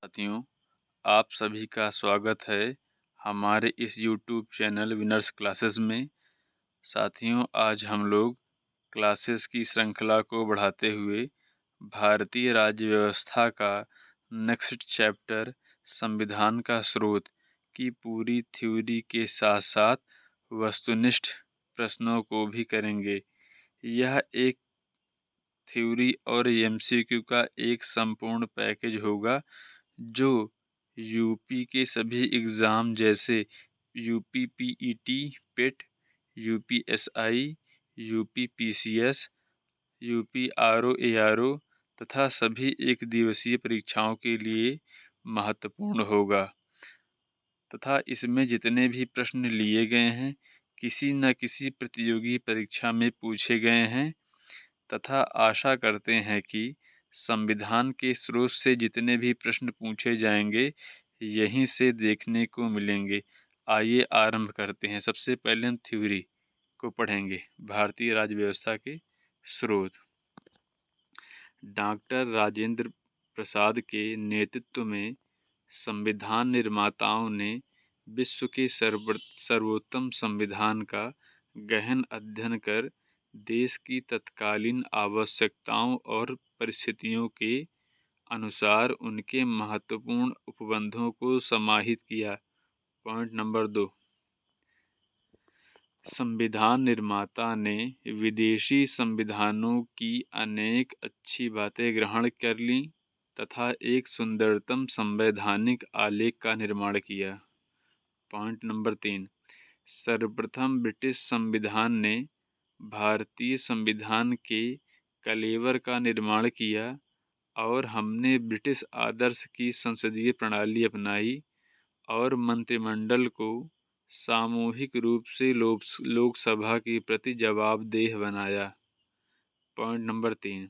साथियों, आप सभी का स्वागत है हमारे इस YouTube चैनल विनर्स क्लासेस में। साथियों, आज हम लोग क्लासेस की श्रृंखला को बढ़ाते हुए भारतीय राज्य व्यवस्था का नेक्स्ट चैप्टर संविधान का स्रोत की पूरी थ्योरी के साथ साथ वस्तुनिष्ठ प्रश्नों को भी करेंगे। यह एक थ्योरी और MCQ का एक संपूर्ण पैकेज होगा जो यूपी के सभी एग्ज़ाम जैसे UP PET PET, UP SI, UP PCS, UP RO ARO तथा सभी एक दिवसीय परीक्षाओं के लिए महत्वपूर्ण होगा तथा इसमें जितने भी प्रश्न लिए गए हैं किसी न किसी प्रतियोगी परीक्षा में पूछे गए हैं तथा आशा करते हैं कि संविधान के स्रोत से जितने भी प्रश्न पूछे जाएंगे यहीं से देखने को मिलेंगे। आइए आरंभ करते हैं। सबसे पहले हम थ्योरी को पढ़ेंगे। भारतीय राज्य व्यवस्था के स्रोत। डॉक्टर राजेंद्र प्रसाद के नेतृत्व में संविधान निर्माताओं ने विश्व के सर्वोत्तम संविधान का गहन अध्ययन कर देश की तत्कालीन आवश्यकताओं और परिस्थितियों के अनुसार उनके महत्वपूर्ण उपबंधों को समाहित किया। पॉइंट नंबर 2, संविधान निर्माता ने विदेशी संविधानों की अनेक अच्छी बातें ग्रहण कर लीं तथा एक सुंदरतम संवैधानिक आलेख का निर्माण किया। पॉइंट नंबर 3, सर्वप्रथम ब्रिटिश संविधान ने भारतीय संविधान के कलेवर का निर्माण किया और हमने ब्रिटिश आदर्श की संसदीय प्रणाली अपनाई और मंत्रिमंडल को सामूहिक रूप से लोकसभा के प्रति जवाबदेह बनाया। पॉइंट नंबर 3,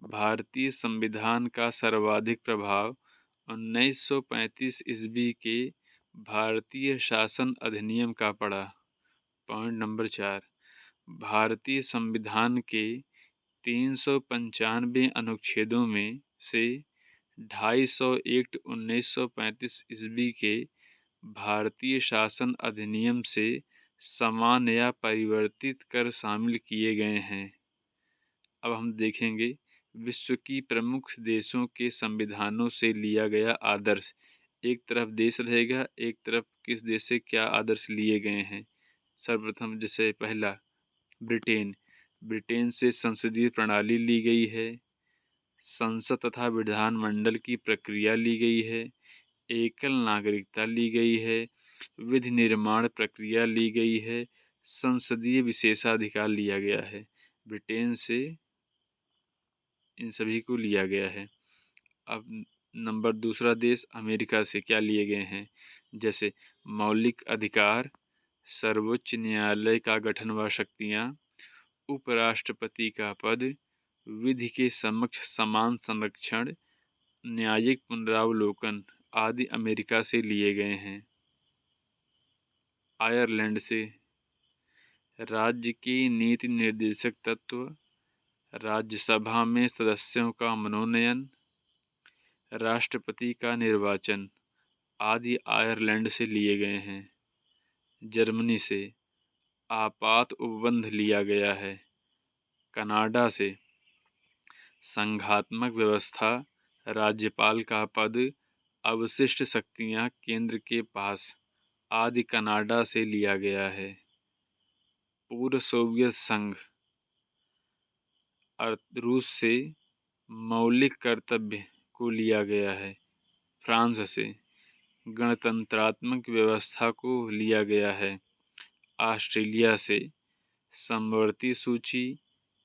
भारतीय संविधान का सर्वाधिक प्रभाव 1935 ईस्वी के भारतीय शासन अधिनियम का पड़ा। पॉइंट नंबर 4, भारतीय संविधान के 395 अनुच्छेदों में से 250 एक्ट 1935 ईस्वी के भारतीय शासन अधिनियम से समान या परिवर्तित कर शामिल किए गए हैं। अब हम देखेंगे विश्व की प्रमुख देशों के संविधानों से लिया गया आदर्श। एक तरफ देश रहेगा, एक तरफ किस देश से क्या आदर्श लिए गए हैं। सर्वप्रथम जैसे पहला ब्रिटेन से संसदीय प्रणाली ली गई है, संसद तथा विधानमंडल की प्रक्रिया ली गई है, एकल नागरिकता ली गई है, विधि निर्माण प्रक्रिया ली गई है, संसदीय विशेषाधिकार लिया गया है। ब्रिटेन से इन सभी को लिया गया है। अब नंबर दूसरा देश अमेरिका से क्या लिए गए हैं, जैसे मौलिक अधिकार, सर्वोच्च न्यायालय का गठन व शक्तियाँ, उपराष्ट्रपति का पद, विधि के समक्ष समान संरक्षण, न्यायिक पुनरावलोकन आदि अमेरिका से लिए गए हैं। आयरलैंड से राज्य के नीति निर्देशक तत्व, राज्यसभा में सदस्यों का मनोनयन, राष्ट्रपति का निर्वाचन आदि आयरलैंड से लिए गए हैं। जर्मनी से आपात उपबंध लिया गया है। कनाडा से संघात्मक व्यवस्था, राज्यपाल का पद, अवशिष्ट शक्तियां केंद्र के पास आदि कनाडा से लिया गया है। पूर्व सोवियत संघ रूस से मौलिक कर्तव्य को लिया गया है। फ्रांस से गणतंत्रात्मक व्यवस्था को लिया गया है। ऑस्ट्रेलिया से समवर्ती सूची,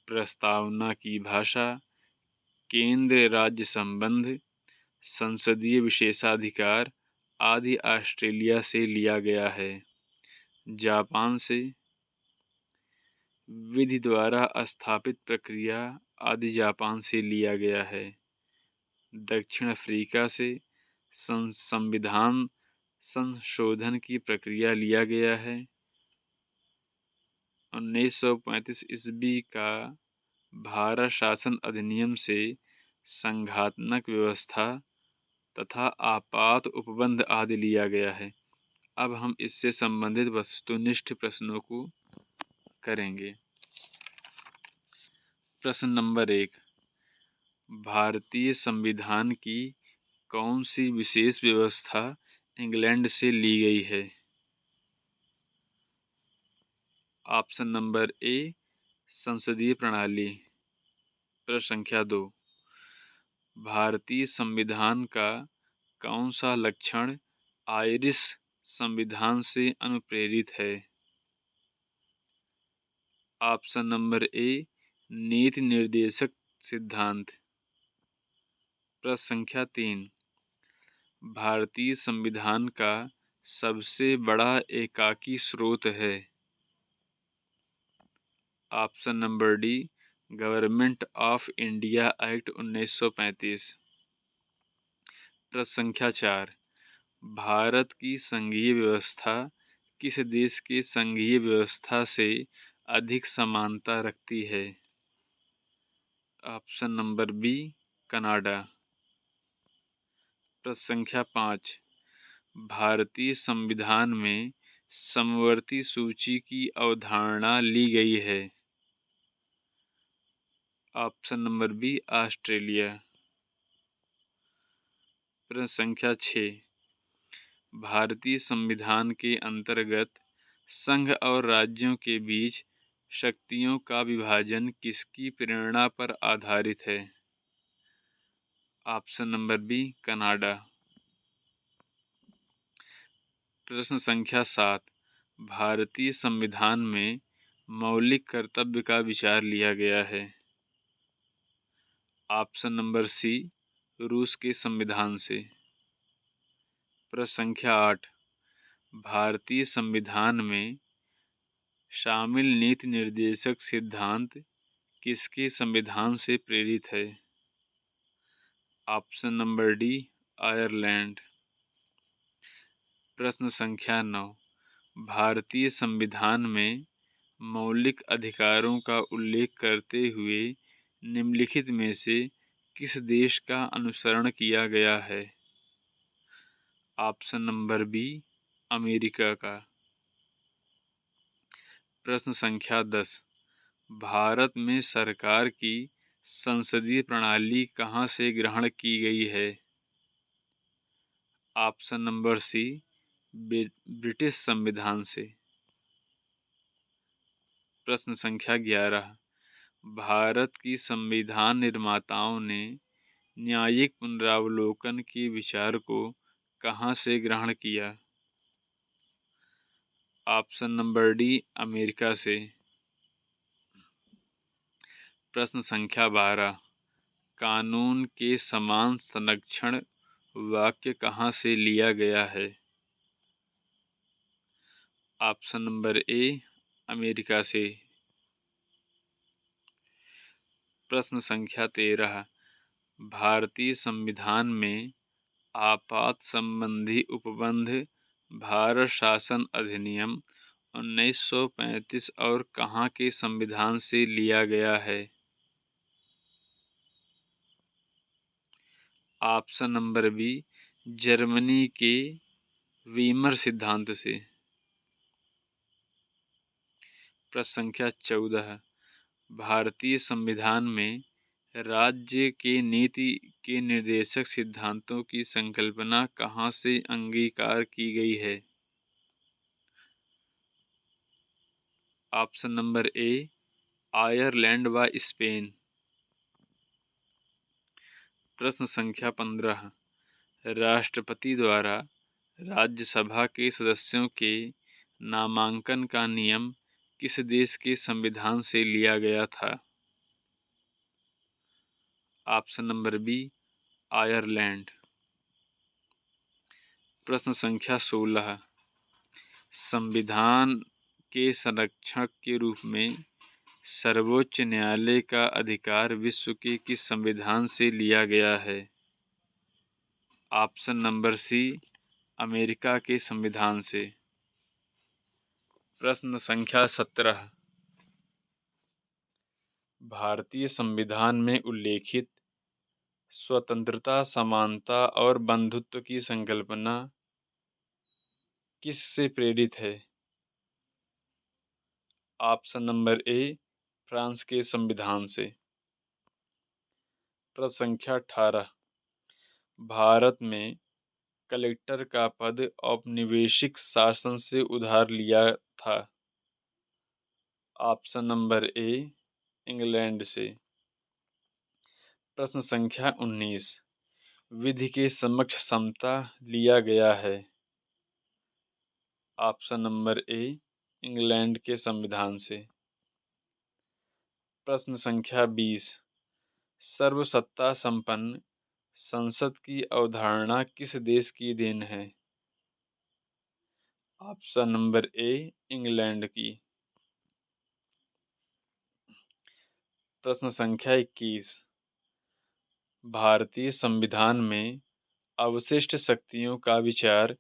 प्रस्तावना की भाषा, केंद्र राज्य संबंध, संसदीय विशेषाधिकार आदि ऑस्ट्रेलिया से लिया गया है। जापान से विधि द्वारा स्थापित प्रक्रिया आदि जापान से लिया गया है। दक्षिण अफ्रीका से संविधान संशोधन की प्रक्रिया लिया गया है। 1935 ईस्वी का भारत शासन अधिनियम से संघात्मक व्यवस्था तथा आपात उपबंध आदि लिया गया है। अब हम इससे संबंधित वस्तुनिष्ठ प्रश्नों को करेंगे। प्रश्न नंबर 1, भारतीय संविधान की कौन सी विशेष व्यवस्था इंग्लैंड से ली गई है? ऑप्शन नंबर ए, संसदीय प्रणाली। प्रश्न संख्या 2, भारतीय संविधान का कौन सा लक्षण आयरिश संविधान से अनुप्रेरित है? ऑप्शन नंबर ए, नीति निर्देशक सिद्धांत। प्रश्न संख्या 3, भारतीय संविधान का सबसे बड़ा एकाकी स्रोत है? Option number D, government of India act 1935। प्रश्न संख्या 4, भारत की संघीय व्यवस्था किस देश के संघीय व्यवस्था से अधिक समानता रखती है? Option number B, Canada. प्रश्न संख्या 5, भारतीय संविधान में समवर्ती सूची की अवधारणा ली गई है? Option number B, Australia. प्रश्न संख्या 6, भारतीय संविधान के अंतर्गत संघ और राज्यों के बीच शक्तियों का विभाजन किसकी प्रेरणा पर आधारित है? Option number B, Canada. प्रश्न संख्या 7, भारतीय संविधान में मौलिक कर्तव्य का विचार लिया गया है? ऑप्शन नंबर सी, रूस के संविधान से। प्रश्न संख्या 8, भारतीय संविधान में शामिल नीति निर्देशक सिद्धांत किसके संविधान से प्रेरित है? Option number D, Ireland. प्रश्न संख्या 9, भारतीय संविधान में मौलिक अधिकारों का उल्लेख करते हुए निम्नलिखित में से किस देश का अनुसरण किया गया है? ऑप्शन नंबर बी, अमेरिका का। प्रश्न संख्या 10, भारत में सरकार की संसदीय प्रणाली कहाँ से ग्रहण की गई है? ऑप्शन नंबर सी, ब्रिटिश संविधान से। प्रश्न संख्या 11, भारत की संविधान निर्माताओं ने न्यायिक पुनरावलोकन के विचार को कहाँ से ग्रहण किया? ऑप्शन नंबर डी, अमेरिका से। प्रश्न संख्या 12, कानून के समान संरक्षण वाक्य कहाँ से लिया गया है? ऑप्शन नंबर ए, अमेरिका से। प्रश्न संख्या 13, भारतीय संविधान में आपात संबंधी उपबंध भारत शासन अधिनियम 1935 और कहाँ के संविधान से लिया गया है? ऑप्शन नंबर बी, जर्मनी के वीमर सिद्धांत से। प्रश्न संख्या 14, भारतीय संविधान में राज्य के नीति के निर्देशक सिद्धांतों की संकल्पना कहाँ से अंगीकार की गई है? ऑप्शन नंबर ए, आयरलैंड व स्पेन। प्रश्न संख्या 15, राष्ट्रपति द्वारा राज्यसभा के सदस्यों के नामांकन का नियम किस देश के संविधान से लिया गया था? Option number B, Ireland. प्रश्न संख्या 16, संविधान के संरक्षक के रूप में सर्वोच्च न्यायालय का अधिकार विश्व के किस संविधान से लिया गया है? ऑप्शन नंबर सी, अमेरिका के संविधान से। प्रश्न संख्या 17, भारतीय संविधान में उल्लेखित स्वतंत्रता, समानता और बंधुत्व की संकल्पना किससे प्रेरित है? ऑप्शन नंबर ए, फ्रांस के संविधान से। प्रश्न संख्या 18। भारत में कलेक्टर का पद औपनिवेशिक शासन से उधार लिया था। ऑप्शन नंबर ए, इंग्लैंड से। प्रश्न संख्या 19। विधि के समक्ष समता लिया गया है। ऑप्शन नंबर ए, इंग्लैंड के संविधान से। प्रश्न संख्या 20। सर्वसत्ता संपन्न संसद की अवधारणा किस देश की देन है? ऑप्शन नंबर ए, इंग्लैंड की। प्रश्न संख्या 21। भारतीय संविधान में अवशिष्ट शक्तियों का विचार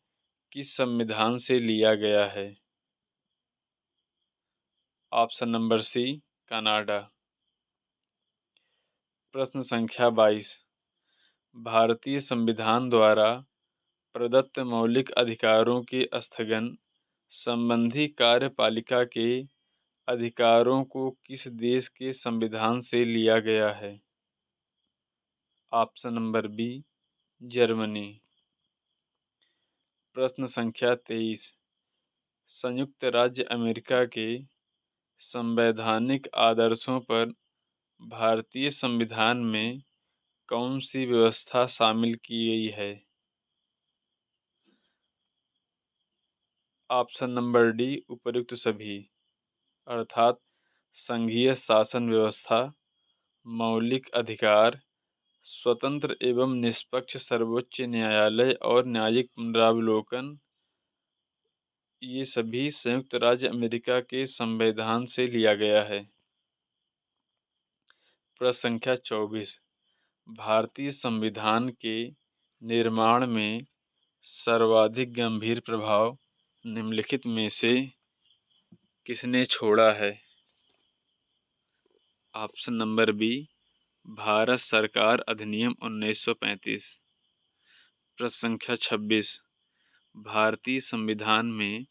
किस संविधान से लिया गया है? Option number C, Canada. प्रश्न संख्या 22। भारतीय संविधान द्वारा प्रदत्त मौलिक अधिकारों के स्थगन संबंधी कार्यपालिका के अधिकारों को किस देश के संविधान से लिया गया है? Option number B, Germany. प्रश्न संख्या 23। संयुक्त राज्य अमेरिका के संवैधानिक आदर्शों पर भारतीय संविधान में कौन सी व्यवस्था शामिल की गई है? ऑप्शन नंबर डी, उपर्युक्त सभी, अर्थात संघीय शासन व्यवस्था, मौलिक अधिकार, स्वतंत्र एवं निष्पक्ष सर्वोच्च न्यायालय और न्यायिक पुनरावलोकन, ये सभी संयुक्त राज्य अमेरिका के संविधान से लिया गया है। प्रश्न संख्या 24। भारतीय संविधान के निर्माण में सर्वाधिक गंभीर प्रभाव निम्नलिखित में से किसने छोड़ा है? ऑप्शन नंबर बी, भारत सरकार अधिनियम 1935। प्रश्न संख्या 26। भारतीय संविधान में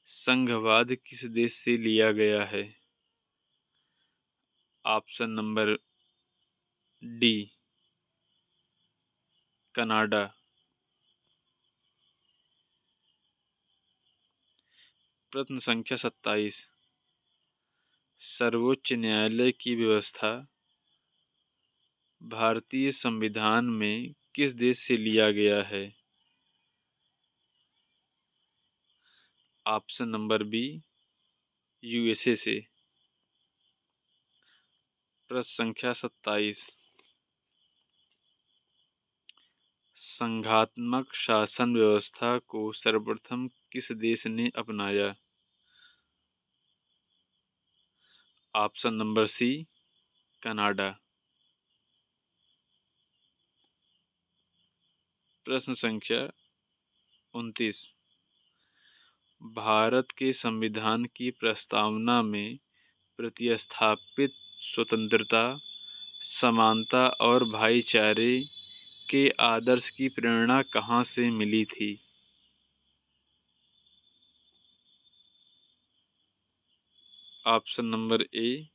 संघवाद किस देश से लिया गया है? Option number D, Canada. प्रश्न संख्या 27। सर्वोच्च न्यायालय की व्यवस्था भारतीय संविधान में किस देश से लिया गया है? ऑप्शन नंबर बी, यूएसए से। प्रश्न संख्या 27। संघात्मक शासन व्यवस्था को सर्वप्रथम किस देश ने अपनाया? Option number C, Canada. प्रश्न संख्या 29। भारत के संविधान की प्रस्तावना में प्रतिस्थापित स्वतंत्रता, समानता और भाईचारे के आदर्श की प्रेरणा कहाँ से मिली थी? ऑप्शन नंबर ए,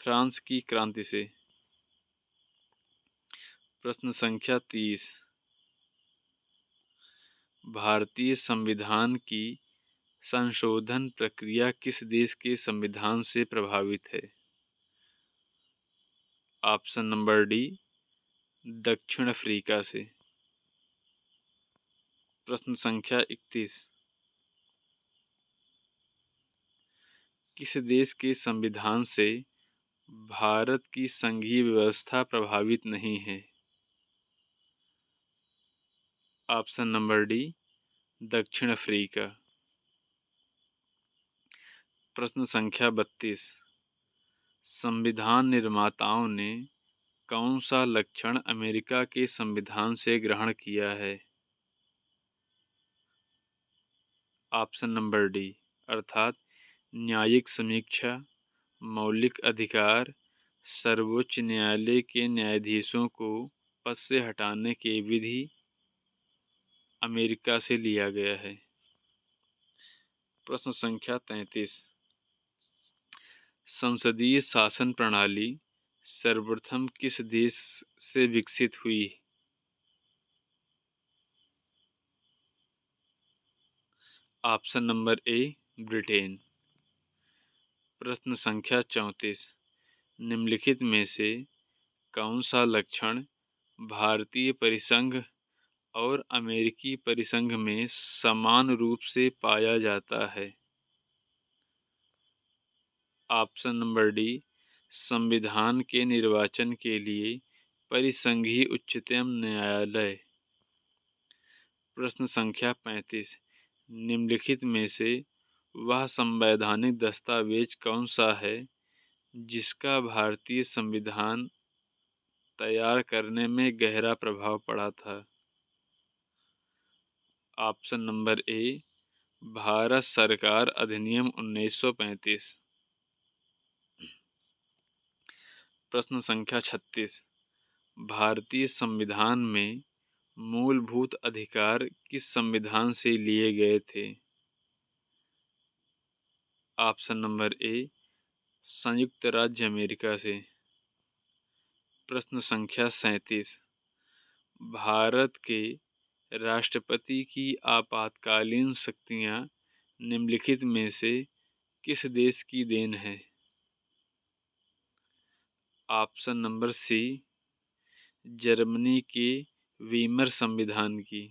फ्रांस की क्रांति से। प्रश्न संख्या 30। भारतीय संविधान की संशोधन प्रक्रिया किस देश के संविधान से प्रभावित है? ऑप्शन नंबर डी, दक्षिण अफ्रीका से। प्रश्न संख्या 31। किस देश के संविधान से भारत की संघीय व्यवस्था प्रभावित नहीं है? ऑप्शन नंबर डी, दक्षिण अफ्रीका। प्रश्न संख्या 32। संविधान निर्माताओं ने कौन सा लक्षण अमेरिका के संविधान से ग्रहण किया है? ऑप्शन नंबर डी, अर्थात न्यायिक समीक्षा, मौलिक अधिकार, सर्वोच्च न्यायालय के न्यायाधीशों को पद से हटाने की विधि अमेरिका से लिया गया है। प्रश्न संख्या 33। संसदीय शासन प्रणाली सर्वप्रथम किस देश से विकसित हुई? Option number A Britain. प्रश्न संख्या 34। निम्नलिखित में से कौन सा लक्षण भारतीय परिसंघ और अमेरिकी परिसंघ में समान रूप से पाया जाता है? ऑप्शन नंबर डी संविधान के निर्वाचन के लिए परिसंघीय उच्चतम न्यायालय। प्रश्न संख्या 35। निम्नलिखित में से वह संवैधानिक दस्तावेज कौन सा है जिसका भारतीय संविधान तैयार करने में गहरा प्रभाव पड़ा था? ऑप्शन नंबर ए भारत सरकार अधिनियम 1935। प्रश्न संख्या 36। भारतीय संविधान में मूलभूत अधिकार किस संविधान से लिए गए थे? ऑप्शन नंबर ए संयुक्त राज्य अमेरिका से। प्रश्न संख्या 37। भारत के राष्ट्रपति की आपातकालीन शक्तियां निम्नलिखित में से किस देश की देन है? ऑप्शन नंबर सी जर्मनी के वीमर संविधान की।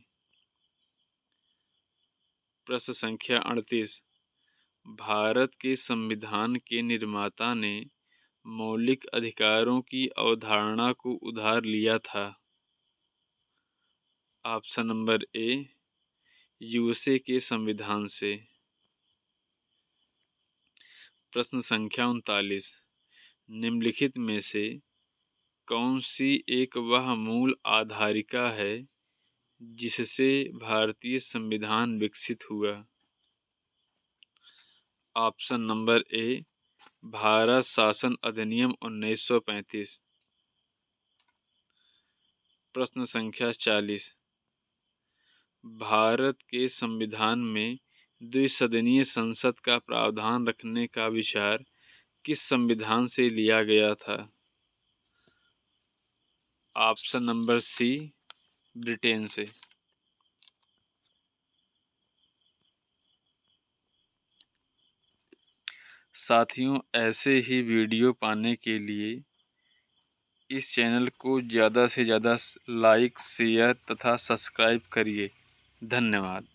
प्रश्न संख्या 38। भारत के संविधान के निर्माता ने मौलिक अधिकारों की अवधारणा को उधार लिया था? ऑप्शन नंबर ए यूएसए के संविधान से। प्रश्न संख्या 39। निम्नलिखित में से कौन सी एक वह मूल आधारिका है जिससे भारतीय संविधान विकसित हुआ? ऑप्शन नंबर ए भारत शासन अधिनियम 1935। प्रश्न संख्या 40। भारत के संविधान में द्विसदनीय संसद का प्रावधान रखने का विचार किस संविधान से लिया गया था? ऑप्शन नंबर सी ब्रिटेन से। साथियों, ऐसे ही वीडियो पाने के लिए इस चैनल को ज़्यादा से ज़्यादा लाइक, शेयर तथा सब्सक्राइब करिए। धन्यवाद।